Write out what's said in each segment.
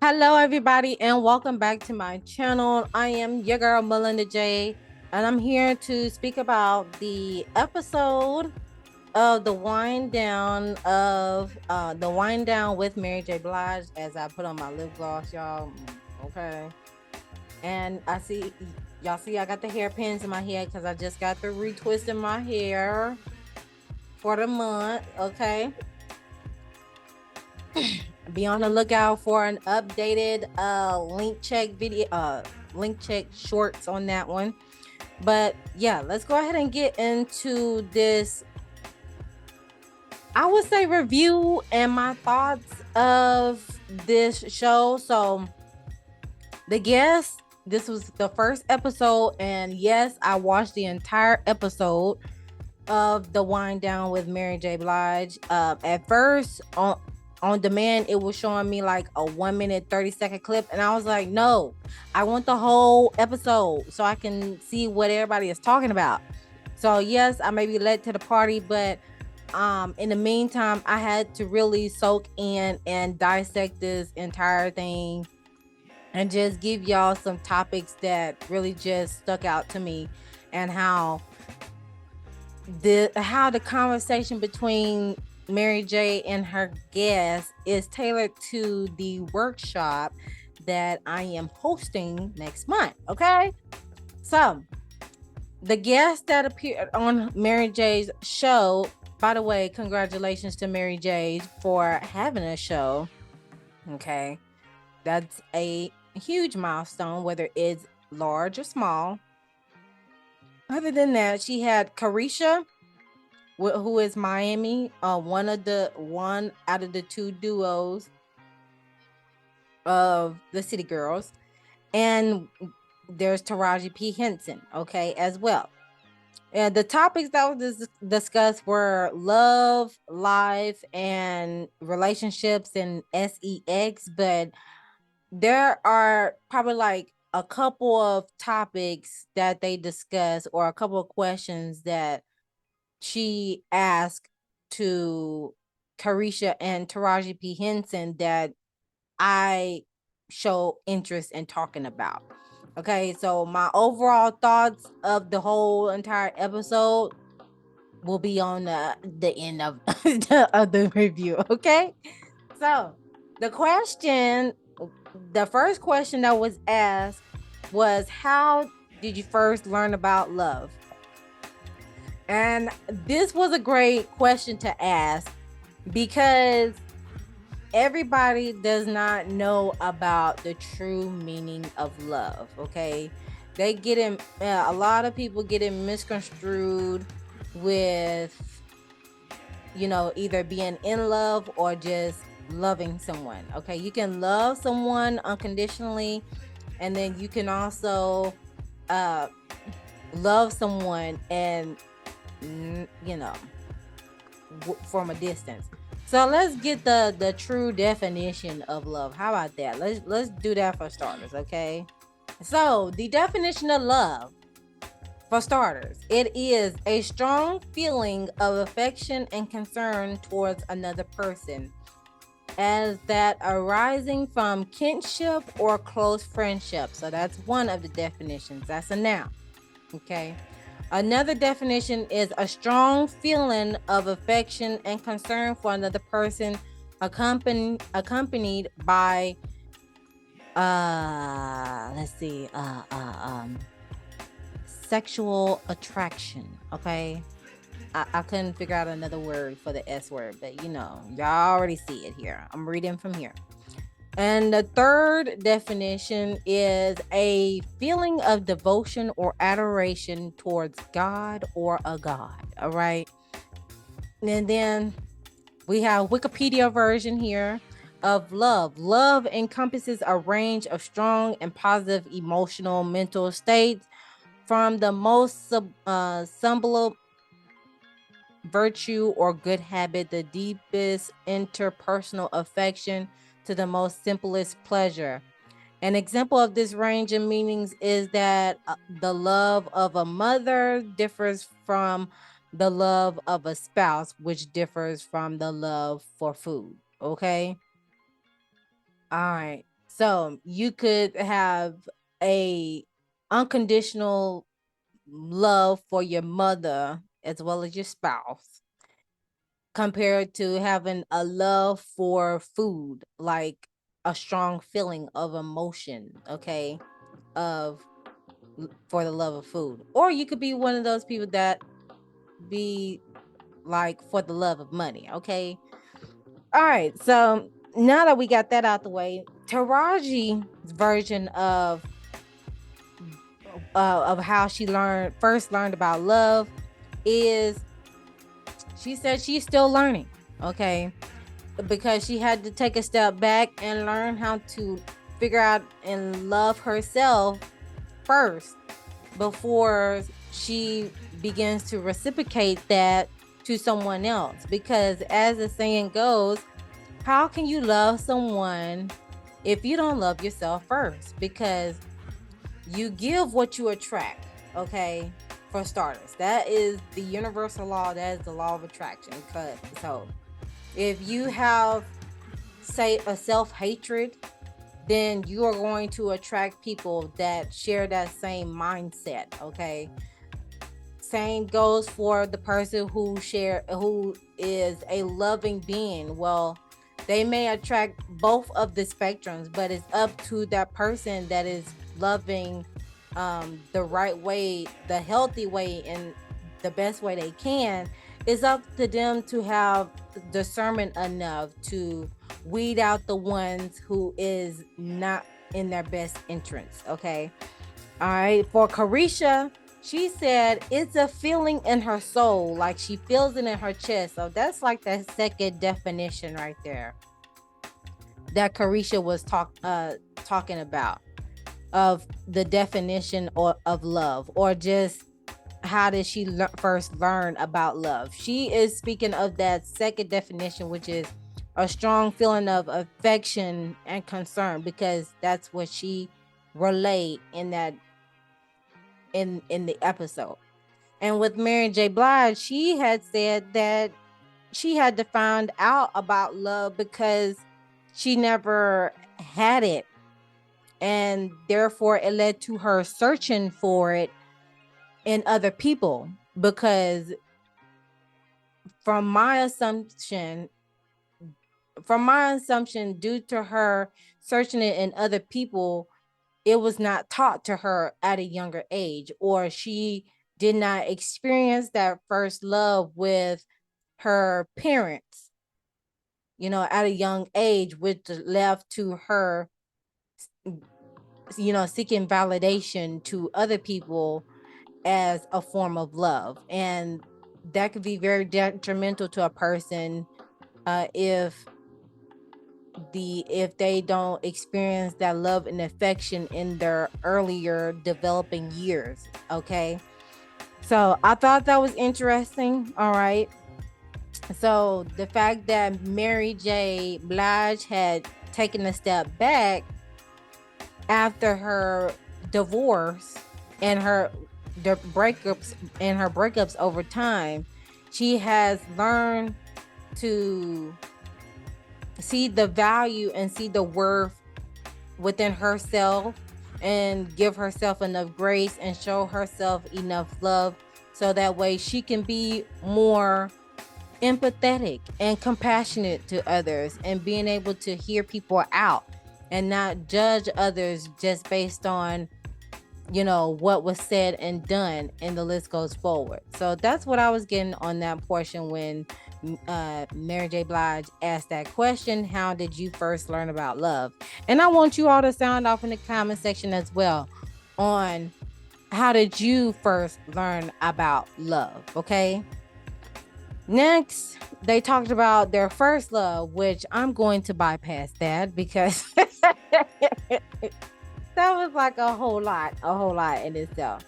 Hello, everybody, and welcome back to my channel. I am your girl, Molinda Jae, and I'm here to speak about the episode of the wind down with Mary J. Blige. As I put on my lip gloss, y'all. Okay, and y'all see I got the hairpins in my head because I just got the retwisting my hair for the month. Okay, be on the lookout for an updated link check shorts on that one. But yeah, let's go ahead and get into this, I would say, review and my thoughts of this show. So the guest, this was the first episode, and yes, I watched the entire episode of the wind down with Mary J. Blige. At first on demand, it was showing me like a 1 minute 30-second clip, and I was like, no, I want the whole episode so I can see what everybody is talking about. So yes, I may be late to the party, but in the meantime, I had to really soak in and dissect this entire thing and just give y'all some topics that really just stuck out to me, and how the conversation between Mary J and her guest is tailored to the workshop that I am hosting next month. Okay. So the guest that appeared on Mary J's show, by the way, congratulations to Mary J for having a show. Okay. That's a huge milestone, whether it's large or small. Other than that, she had Carisha, who is Miami, one out of the two duos of the City Girls, and there's Taraji P Henson, okay, as well. And the topics that was discussed were love, life, and relationships and sex, but there are probably like a couple of topics that they discuss, or a couple of questions that she asked to Carisha and Taraji P Henson that I show interest in talking about. Okay, so my overall thoughts of the whole entire episode will be on the end of the review. Okay, so the question, the first question that was asked was, how did you first learn about love? And this was a great question to ask because everybody does not know about the true meaning of love. Okay, they get in, a lot of people get it misconstrued with, either being in love or just loving someone. Okay, you can love someone unconditionally, and then you can also uh love someone and you know from a distance. So let's get the true definition of love. How about that? Let's do that for starters, okay? So the definition of love, for starters, it is a strong feeling of affection and concern towards another person, as that arising from kinship or close friendship. So that's one of the definitions. That's a noun. Okay. Another definition is a strong feeling of affection and concern for another person, accompanied by let's see, sexual attraction. Okay. I couldn't figure out another word for the S word, but y'all already see it here. I'm reading from here. And the third definition is a feeling of devotion or adoration towards God or a God. All right. And then we have Wikipedia version here of love. Love encompasses a range of strong and positive emotional mental states, from the most simple virtue or good habit, the deepest interpersonal affection, to the most simplest pleasure. An example of this range of meanings is that the love of a mother differs from the love of a spouse, which differs from the love for food. Okay. All right. So you could have a unconditional love for your mother as well as your spouse, compared to having a love for food, like a strong feeling of emotion, okay, of for the love of food. Or you could be one of those people that be like for the love of money, okay? All right, so now that we got that out the way, Taraji's version of how she first learned about love is, she said she's still learning, okay? Because she had to take a step back and learn how to figure out and love herself first before she begins to reciprocate that to someone else. Because as the saying goes, how can you love someone if you don't love yourself first? Because you give what you attract, okay? For starters, that is the universal law. That is the law of attraction. So if you have, say, a self-hatred, then you are going to attract people that share that same mindset, okay? Same goes for the person who is a loving being. Well, they may attract both of the spectrums, but it's up to that person that is loving the right way, the healthy way, and the best way they can. It's up to them to have discernment enough to weed out the ones who is not in their best interest, okay? All right, for Carisha, she said it's a feeling in her soul, like she feels it in her chest. So that's like that second definition right there that Carisha was talking about, of the definition of love, or just how did she first learn about love. She is speaking of that second definition, which is a strong feeling of affection and concern, because that's what she relayed in that in the episode. And with Mary J. Blige, she had said that she had to find out about love because she never had it, and therefore it led to her searching for it in other people. Because from my assumption, due to her searching it in other people, it was not taught to her at a younger age, or she did not experience that first love with her parents, at a young age, which left to her, seeking validation to other people as a form of love. And that could be very detrimental to a person if they don't experience that love and affection in their earlier developing years, okay? So I thought that was interesting. All right, so the fact that Mary J. Blige had taken a step back after her divorce and her breakups over time, she has learned to see the value and see the worth within herself, and give herself enough grace and show herself enough love, so that way she can be more empathetic and compassionate to others, and being able to hear people out and not judge others just based on what was said and done, and the list goes forward. So that's what I was getting on that portion when Mary J. Blige asked that question: how did you first learn about love? And I want you all to sound off in the comment section as well on how did you first learn about love, okay? Next, they talked about their first love, which I'm going to bypass that because that was like a whole lot in itself.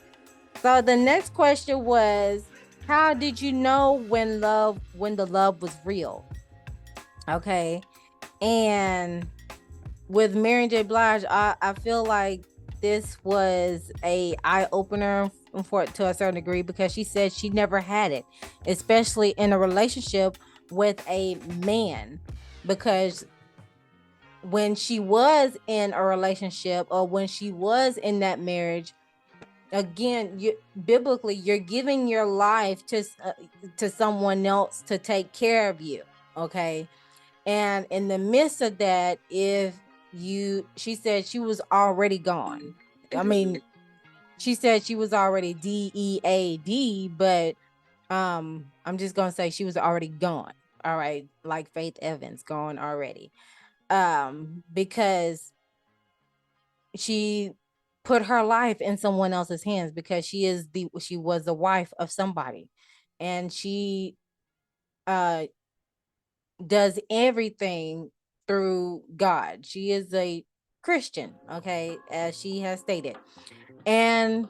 So the next question was, how did you know when the love was real? Okay. And with Mary J. Blige, I feel like this was a eye-opener to a certain degree, because she said she never had it, especially in a relationship with a man, because when she was in a relationship or when she was in that marriage, again, biblically, you're giving your life to someone else to take care of you. Okay. And in the midst of that, she said she was already gone. I mean, she said she was already DEAD, but I'm just gonna say she was already gone. All right, like Faith Evans, gone already. Because she put her life in someone else's hands, because she was the wife of somebody, and she uh does everything through God. She is a Christian, okay, as she has stated. And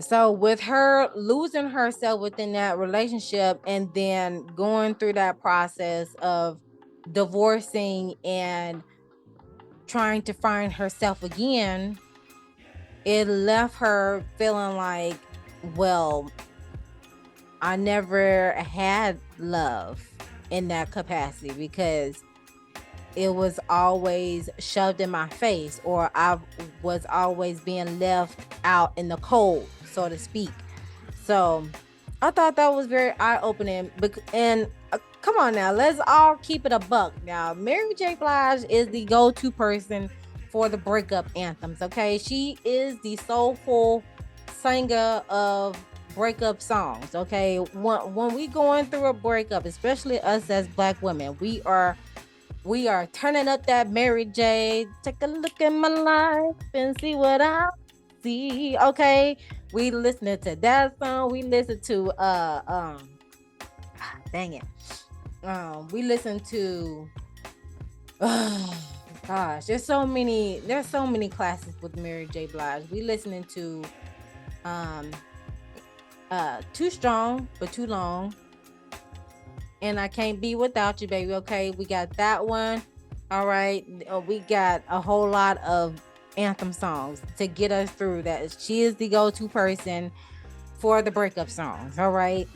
so with her losing herself within that relationship and then going through that process of divorcing and trying to find herself again, it left her feeling like, well, I never had love in that capacity, because it was always shoved in my face, or I was always being left out in the cold, so to speak. So I thought that was very eye-opening. And come on now, let's all keep it a buck. Now, Mary J. Blige is the go-to person for the breakup anthems, okay? She is the soulful singer of breakup songs, okay? When we going through a breakup, especially us as Black women, we are turning up that Mary J. Take a look at my life and see what I see. Okay, we listening to that song. We listen to dang it. We listen to gosh, there's so many classics with Mary J. Blige. We listening to um Too Strong but Too Long, and I Can't Be Without You, baby. Okay, we got that one. All right, we got a whole lot of anthem songs to get us through that. She is the go-to person for the breakup songs. All right.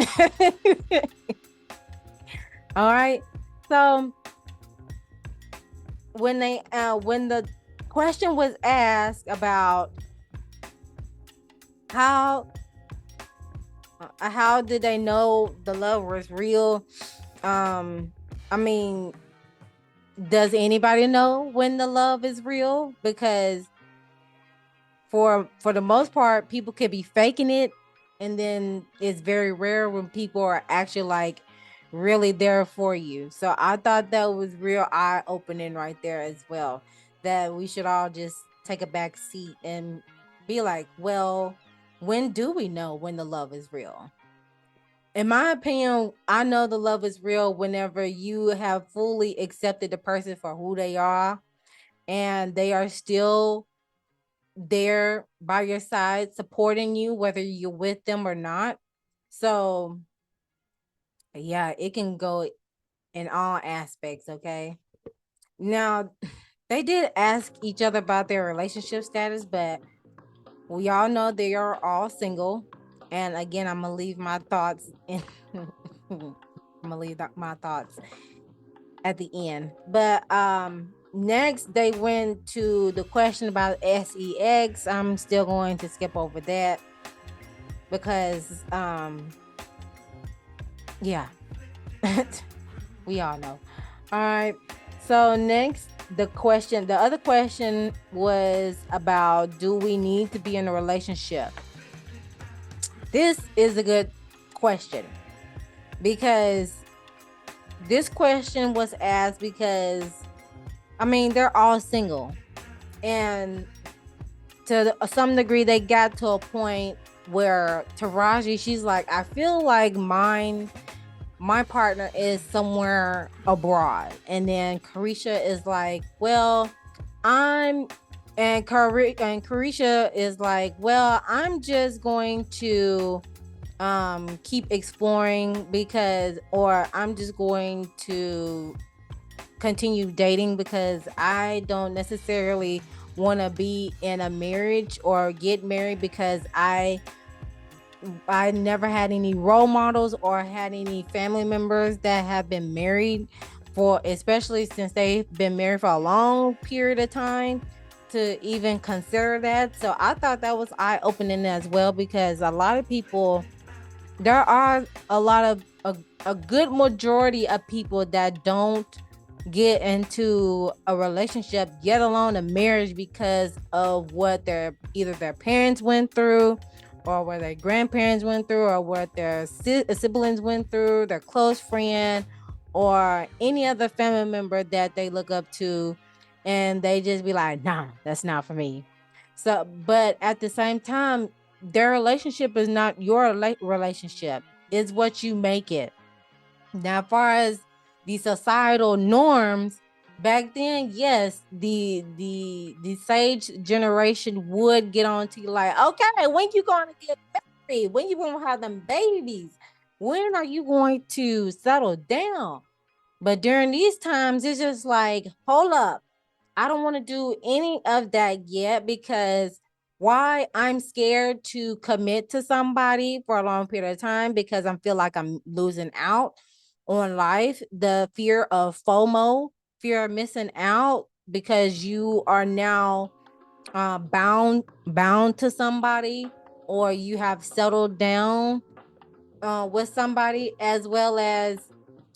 All right. So when the question was asked about how did they know the love was real, I mean, does anybody know when the love is real? Because for the most part, people could be faking it, and then it's very rare when people are actually like really there for you. So I thought that was real eye-opening right there as well, that we should all just take a back seat and be like, well, when do we know when the love is real? In my opinion, I know the love is real whenever you have fully accepted the person for who they are, and they are still there by your side supporting you, whether you're with them or not. So yeah, it can go in all aspects. Okay, now they did ask each other about their relationship status, but we all know they are all single. And again, I'm gonna leave my thoughts in I'm gonna leave my thoughts at the end. But next they went to the question about sex. I'm still going to skip over that because yeah. We all know. All right. So next, the other question was about, do we need to be in a relationship? This is a good question, because this question was asked because, I mean, they're all single, and to some degree they got to a point where Taraji, she's like, I feel like my partner is somewhere abroad. And then Carisha is like, well, Carisha is like, well, I'm just going to keep exploring, or I'm just going to continue dating, because I don't necessarily want to be in a marriage or get married, because I never had any role models or had any family members that have been married. for, especially since they've been married for a long period of time, to even consider that. So I thought that was eye-opening as well, because a lot of people, there are a lot of a good majority of people that don't get into a relationship, yet alone a marriage, because of what either their parents went through, or what their grandparents went through, or what their siblings went through, their close friend, or any other family member that they look up to, and they just be like, nah, that's not for me. So, but at the same time, their relationship is not your relationship. It's what you make it. Now, as far as the societal norms, back then, yes, the sage generation would get on to you like, okay, when you gonna get married? When you gonna have them babies? When are you going to settle down? But during these times, it's just like, hold up. I don't want to do any of that yet, because why? I'm scared to commit to somebody for a long period of time, because I feel like I'm losing out on life. The fear of FOMO, fear of missing out, because you are now bound to somebody, or you have settled down with somebody, as well as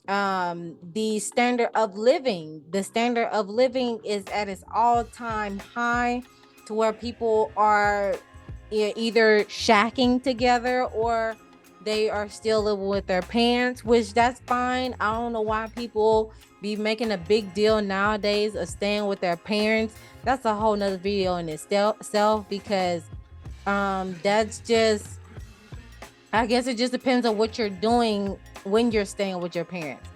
the standard of living is at its all-time high, to where people are either shacking together, or they are still living with their parents, which that's fine. I don't know why people be making a big deal nowadays of staying with their parents. That's a whole nother video in itself, because that's just, I guess it just depends on what you're doing when you're staying with your parents.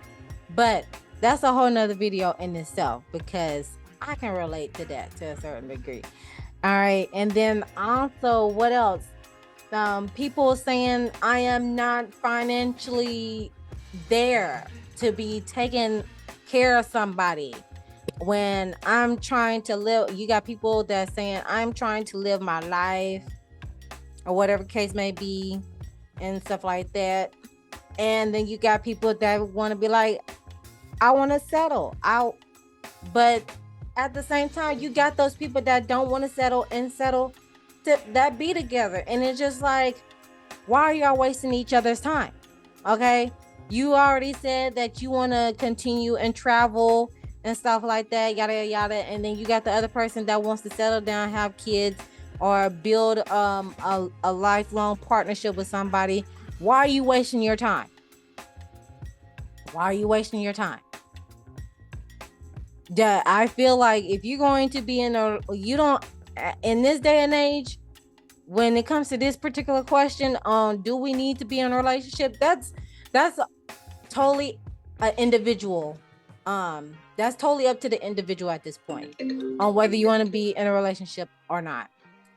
But that's a whole nother video in itself, because I can relate to that to a certain degree. All right. And then also, what else? People saying I am not financially there to be taking care of somebody when I'm trying to live. You got people that saying I'm trying to live my life, or whatever case may be, and stuff like that. And then you got people that want to be like, I want to settle out. But at the same time, you got those people that don't want to settle that be together. And it's just like, why are y'all wasting each other's time? Okay. You already said that you want to continue and travel and stuff like that, yada, yada. And then you got the other person that wants to settle down, have kids, or build a lifelong partnership with somebody. Why are you wasting your time? Why are you wasting your time? Yeah, I feel like if you're going to be in this day and age, when it comes to this particular question on do we need to be in a relationship, that's totally an individual. That's totally up to the individual at this point on whether you want to be in a relationship or not.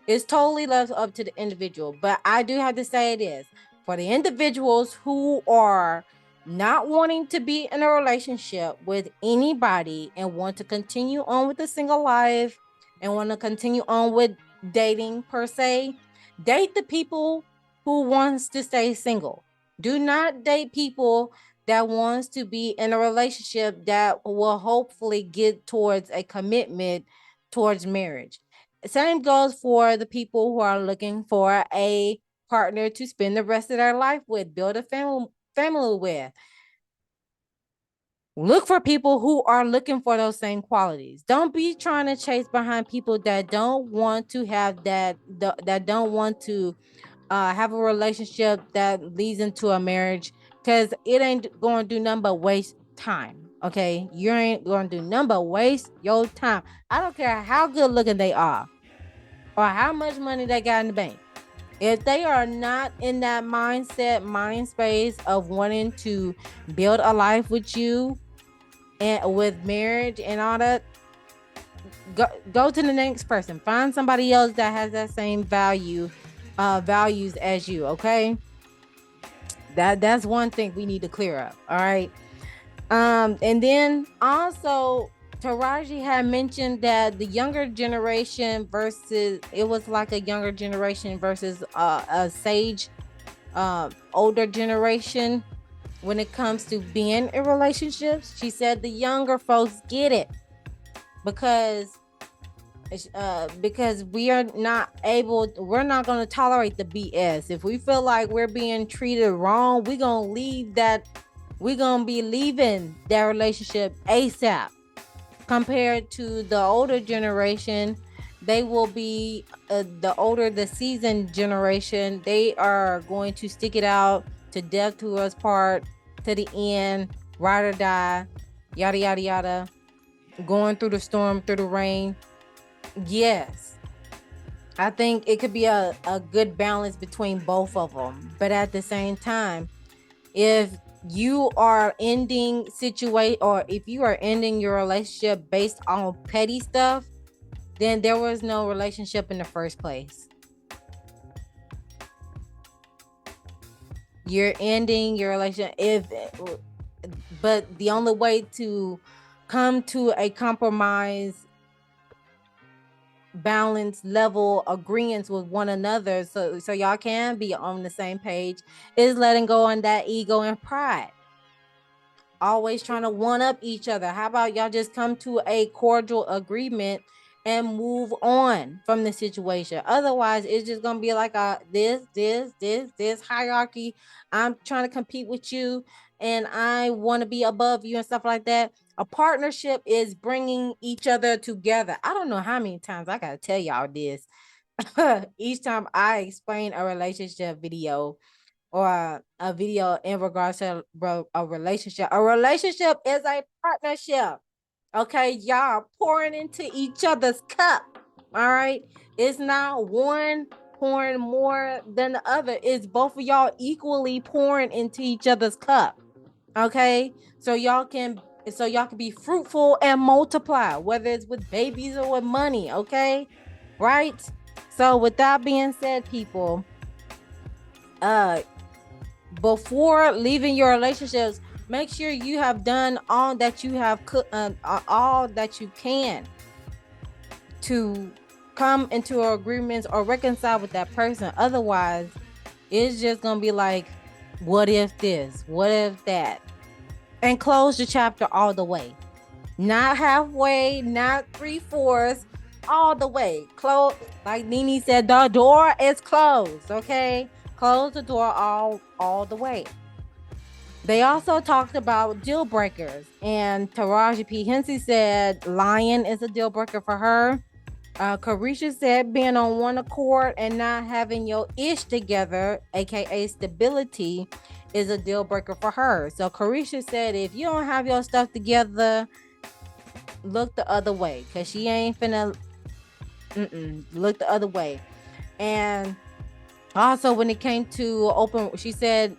It's totally left up to the individual. But I do have to say this, for the individuals who are not wanting to be in a relationship with anybody and want to continue on with a single life and want to continue on with dating per se, date the people who wants to stay single. Do not date people that wants to be in a relationship that will hopefully get towards a commitment towards marriage. Same goes for the people who are looking for a partner to spend the rest of their life with, build a family with. Look for people who are looking for those same qualities. Don't be trying to chase behind people that don't want to have that don't want to have a relationship that leads into a marriage, because it ain't going to do nothing but waste time. Okay, you ain't going to do nothing but waste your time. I don't care how good looking they are or how much money they got in the bank. If they are not in that mind space of wanting to build a life with you and with marriage and all that, go to the next person. Find somebody else that has that same values as you. Okay, that's one thing we need to clear up. All right. And then also, Taraji had mentioned that the younger generation versus, it was like a younger generation versus a sage older generation. when it comes to being in relationships. She said the younger folks get it because we're not going to tolerate the BS. If we feel like we're being treated wrong, we're going to be leaving that relationship ASAP. Compared to the older generation, they will be the seasoned generation. They are going to stick it out to death to us part, to the end, ride or die, yada yada yada, going through the storm, through the rain. Yes, I think it could be a good balance between both of them. But at the same time, if you are ending or if you are ending your relationship based on petty stuff, then there was no relationship in the first place. You're ending your relationship but the only way to come to a compromise, balance, level agreements with one another, so y'all can be on the same page, is letting go on that ego and pride. Always trying to one up each other. How about y'all just come to a cordial agreement and move on from the situation? Otherwise, it's just gonna be like this hierarchy. I'm trying to compete with you and I want to be above you and stuff like that. A partnership is bringing each other together. I don't know how many times I gotta tell y'all this. Each time I explain a relationship video or a video in regards to a relationship. A relationship is a partnership. Okay, y'all pouring into each other's cup. All right, it's not one pouring more than the other. It's both of y'all equally pouring into each other's cup. Okay, so y'all can be fruitful and multiply, whether it's with babies or with money. Okay, right. So with that being said, people, before leaving your relationships, make sure you have done all that you all that you can to come into agreements or reconcile with that person. Otherwise, it's just gonna be like, what if this, what if that, and close the chapter all the way. Not halfway, not 3/4, all the way. Close, like Nene said, the door is closed. Okay, close the door all the way. They also talked about deal breakers, and Taraji P. Henson said lying is a deal breaker for her. Carisha said being on one accord and not having your ish together, aka stability, is a deal breaker for her. So Carisha said if you don't have your stuff together, look the other way, because she ain't finna look the other way. And also when it came to she said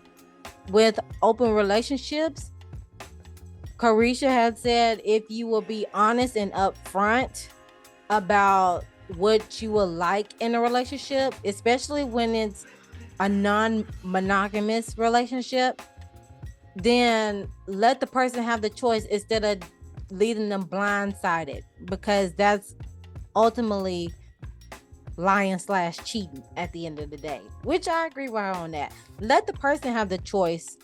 with open relationships, Carisha had said if you will be honest and upfront about what you would like in a relationship, especially when it's a non-monogamous relationship, then let the person have the choice instead of leaving them blindsided, because that's ultimately lying / cheating at the end of the day, which I agree with her on that. Let the person have the choice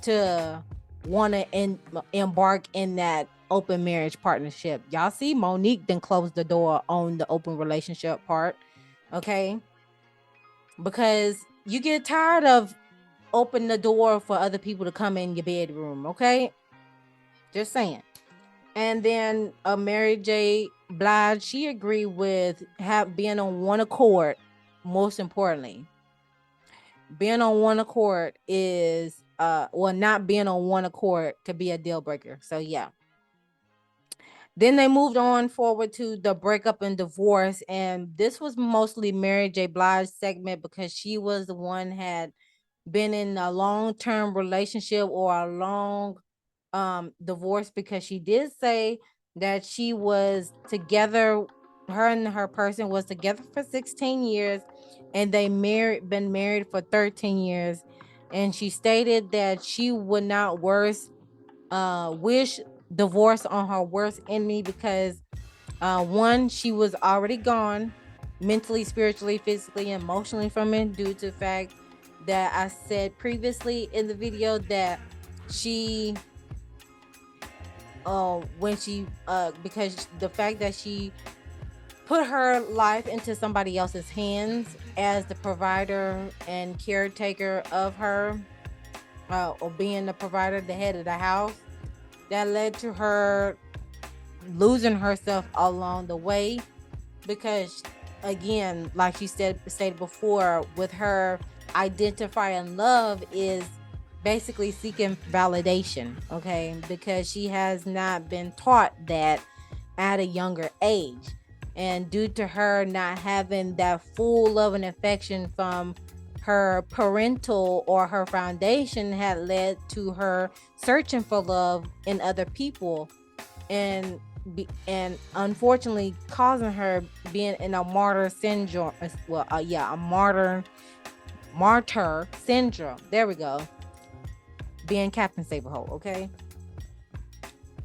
to want to embark in that open marriage partnership. Y'all see Monique then closed the door on the open relationship part, okay? Because you get tired of opening the door for other people to come in your bedroom, okay? Just saying. And then Mary J. Blige, she agreed with being on one accord. Most importantly, being on one accord is not being on one accord could be a deal breaker. So yeah. Then they moved on forward to the breakup and divorce, and this was mostly Mary J. Blige's segment because she was the one had been in a long-term relationship or a long divorce, because she did say that she was together, her and her person was together for 16 years and they been married for 13 years, and she stated that she would not wish divorce on her worst enemy because one, she was already gone mentally, spiritually, physically, emotionally from it, due to the fact that I said previously in the video that she when she because the fact that she put her life into somebody else's hands as the provider and caretaker of her, or being the provider, the head of the house, that led to her losing herself along the way. Because again, like she stated before, with her identifying love is basically seeking validation, okay? Because she has not been taught that at a younger age, and due to her not having that full love and affection from her parental or her foundation, had led to her searching for love in other people, and and unfortunately causing her being in a martyr syndrome. Well, yeah, a martyr syndrome. There we go. Being Captain Saberhole, okay,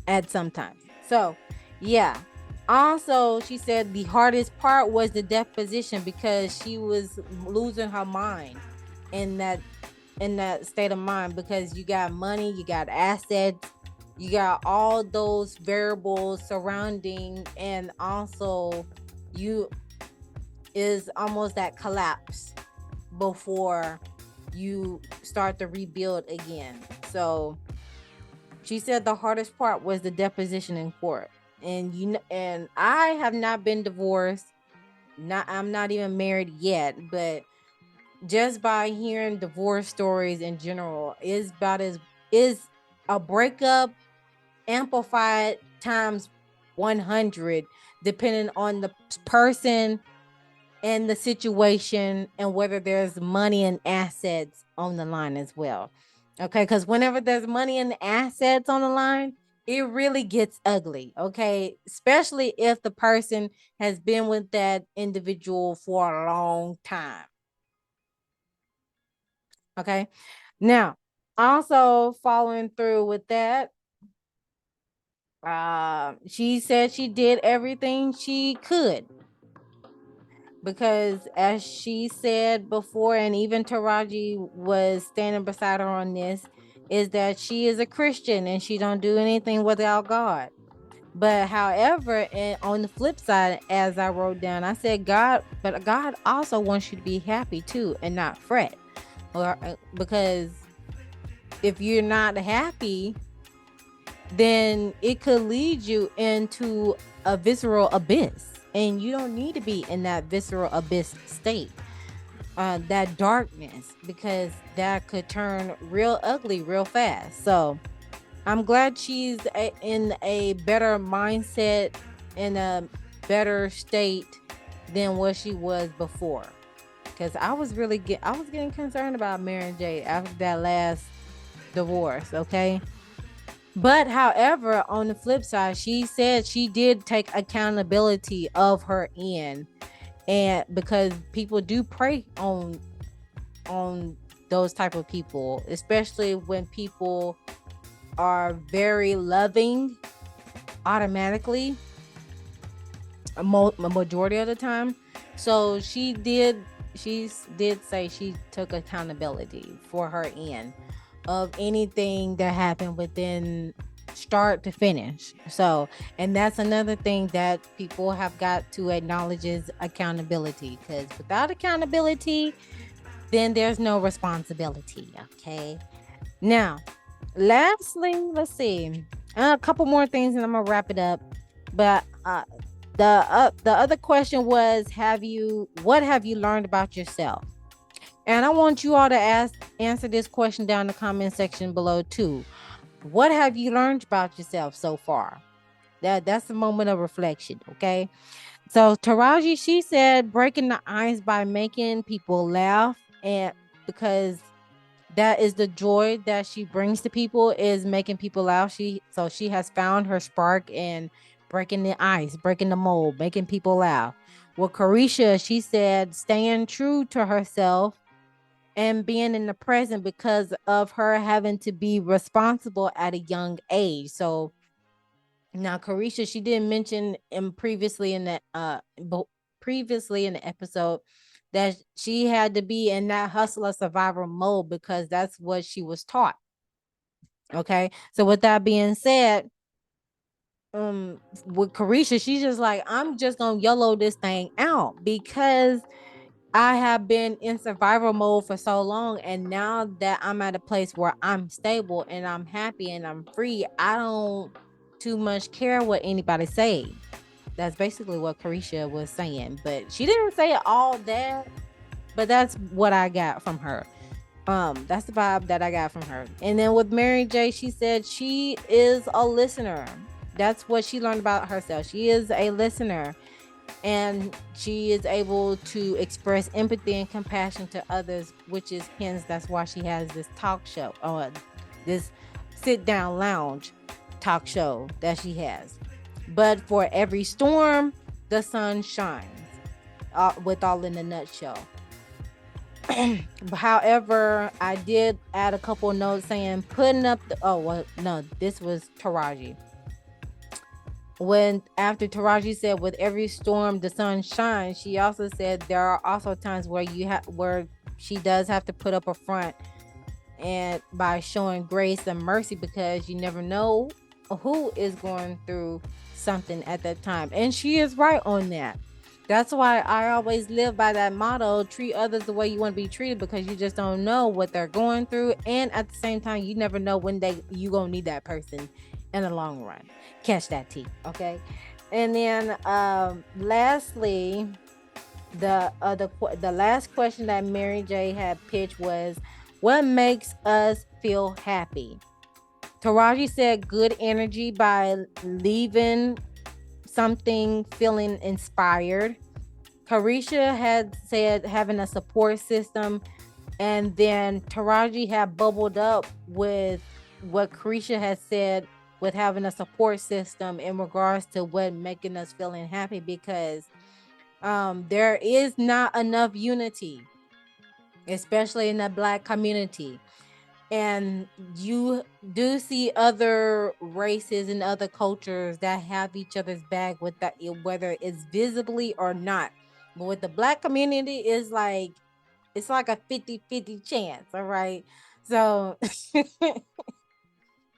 at some time. So yeah, also she said the hardest part was the death position, because she was losing her mind in that state of mind, because you got money, you got assets, you got all those variables surrounding, and also you is almost that collapse before you start to rebuild again. So she said the hardest part was the deposition in court. And and I have not been divorced. I'm not even married yet, but just by hearing divorce stories in general, is a breakup amplified times 100, depending on the person and the situation, and whether there's money and assets on the line as well. Okay, because whenever there's money and assets on the line, it really gets ugly. Okay, especially if the person has been with that individual for a long time. Okay, now also following through with that, she said she did everything she could, because as she said before, and even Taraji was standing beside her on this, is that she is a Christian and she don't do anything without God. But however, and on the flip side, as I wrote down, I said but God also wants you to be happy too and not fret, or because if you're not happy, then it could lead you into a visceral abyss, and you don't need to be in that visceral abyss state, that darkness, because that could turn real ugly real fast. So I'm glad she's in a better mindset, in a better state than what she was before, because I was getting concerned about Mary J after that last divorce. Okay, but however, on the flip side, she said she did take accountability of her end, and because people do prey on those type of people, especially when people are very loving automatically, a majority of the time. So she did say she took accountability for her end of anything that happened within start to finish. So, and that's another thing that people have got to acknowledge is accountability, because without accountability, then there's no responsibility. Okay. Now, lastly, let's see, a couple more things and I'm gonna wrap it up. But the other question was, what have you learned about yourself? And I want you all to answer this question down in the comment section below too. What have you learned about yourself so far? That's a moment of reflection, okay? So Taraji, she said breaking the ice by making people laugh, and because that is the joy that she brings to people, is making people laugh. She has found her spark in breaking the ice, breaking the mold, making people laugh. Well, Carisha, she said staying true to herself and being in the present, because of her having to be responsible at a young age. So now Carisha, she didn't mention previously in the episode that she had to be in that hustler survivor mode, because that's what she was taught. Okay. So with that being said, with Carisha, she's just like, I'm just gonna YOLO this thing out because I have been in survival mode for so long, and now that I'm at a place where I'm stable and I'm happy and I'm free, I don't too much care what anybody say. That's basically what Carisha was saying, but she didn't say all that. But that's what I got from her. That's the vibe that I got from her. And then with Mary J, she said she is a listener. That's what she learned about herself. She is a listener, and she is able to express empathy and compassion to others, which is hence that's why she has this talk show or this sit down lounge talk show that she has. But for every storm, the sun shines. With all in a nutshell. However, I did add a couple of notes saying putting up the, oh well, no, this was Taraji. When after Taraji said with every storm the sun shines, she also said there are also times where you have where she does have to put up a front and by showing grace and mercy because you never know who is going through something at that time. And she is right on that. That's why I always live by that motto, treat others the way you want to be treated because you just don't know what they're going through. And at the same time, you never know when you gonna need that person in the long run. Catch that tea, okay? And then lastly, the last question that Mary J had pitched was what makes us feel happy? Taraji said good energy by leaving something feeling inspired. Carisha had said having a support system, and then Taraji had bubbled up with what Carisha had said with having a support system in regards to what making us feeling happy because there is not enough unity, especially in the Black community. And you do see other races and other cultures that have each other's back with that, whether it's visibly or not. But with the Black community, it's like a 50-50 chance. All right. So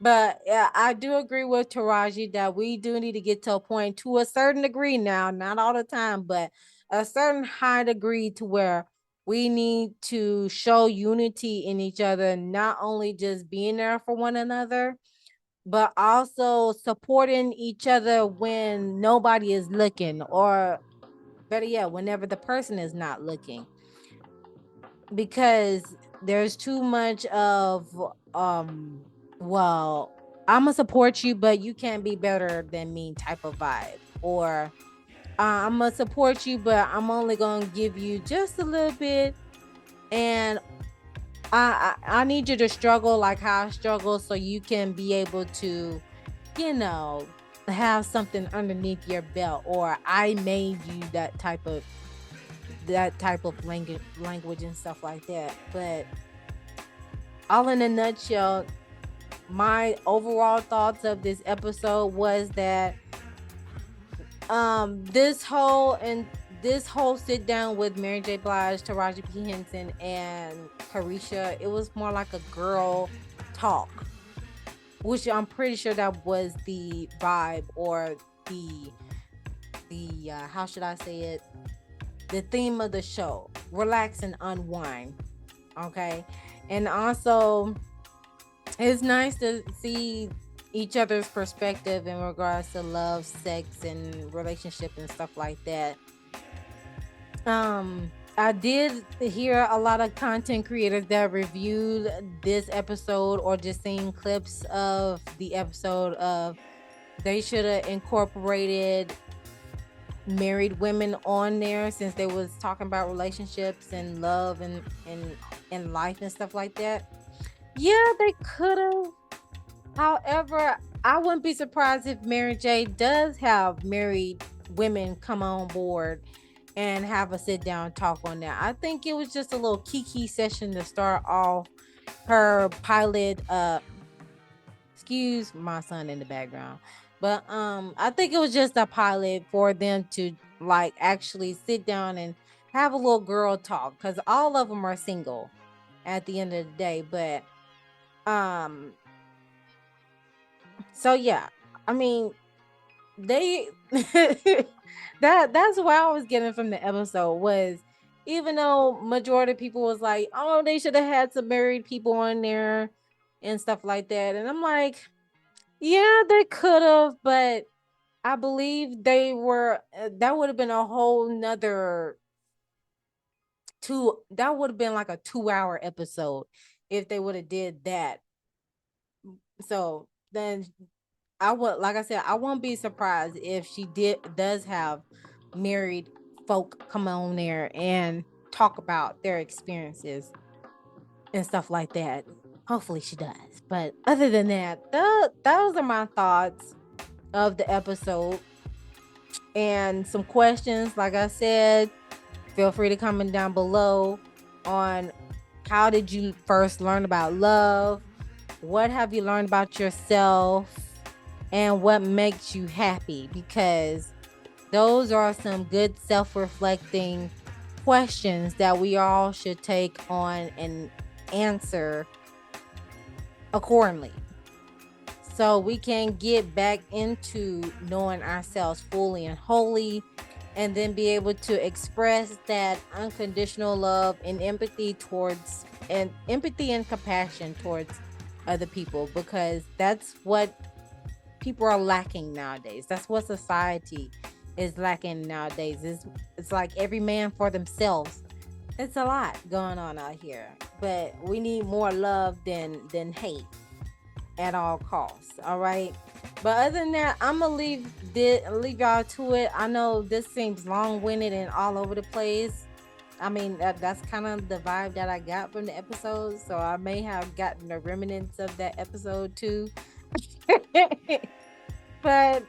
but yeah, I do agree with Taraji that we do need to get to a point to a certain degree now, not all the time, but a certain high degree to where we need to show unity in each other, not only just being there for one another, but also supporting each other when nobody is looking, or better yet, whenever the person is not looking. Because there's too much of well, I'm gonna support you but you can't be better than me type of vibe, or I'm gonna support you but I'm only gonna give you just a little bit, and I need you to struggle like how I struggle so you can be able to, you know, have something underneath your belt, or I made you that type of language and stuff like that. But all in a nutshell, my overall thoughts of this episode was that this whole sit down with Mary J. Blige, Taraji P. Henson, and Carisha, it was more like a girl talk, which I'm pretty sure that was the vibe, or the how should I say it, the theme of the show, relax and unwind. Okay. And also it's nice to see each other's perspective in regards to love, sex, and relationship and stuff like that. I did hear a lot of content creators that reviewed this episode or just seen clips of the episode of they should have incorporated married women on there since they was talking about relationships and love and life and stuff like that. Yeah, they could have. However, I wouldn't be surprised if Mary J does have married women come on board and have a sit down talk on that. I think it was just a little kiki session to start off her pilot. Excuse my son in the background. But I think it was just a pilot for them to like actually sit down and have a little girl talk, because all of them are single at the end of the day. But um So yeah, I mean, they that's what I was getting from the episode was, even though majority of people was like, oh, they should have had some married people on there and stuff like that. And I'm like, yeah, they could have, but I believe they were that would have been a whole nother that would have been like a 2-hour episode if they would have did that. So then I would, like I said, I won't be surprised if she does have married folk come on there and talk about their experiences and stuff like that. Hopefully she does. But other than that, those are my thoughts of the episode and some questions. Like I said, feel free to comment down below on how did you first learn about love? What have you learned about yourself? And what makes you happy? Because those are some good self-reflecting questions that we all should take on and answer accordingly, so we can get back into knowing ourselves fully and wholly, and then be able to express that unconditional love and empathy and compassion towards other people, because that's what people are lacking nowadays. That's what society is lacking nowadays. It's like every man for themselves. It's a lot going on out here, but we need more love than hate at all costs. All right. But other than that, I'm gonna leave y'all to it. I know this seems long winded and all over the place. I mean, that's kind of the vibe that I got from the episode. So I may have gotten the remnants of that episode too. But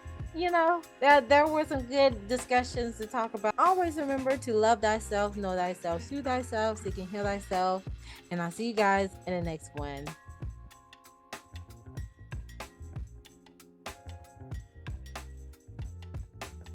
there were some good discussions to talk about. Always remember to love thyself, know thyself, soothe thyself, seek and heal thyself. And I'll see you guys in the next one.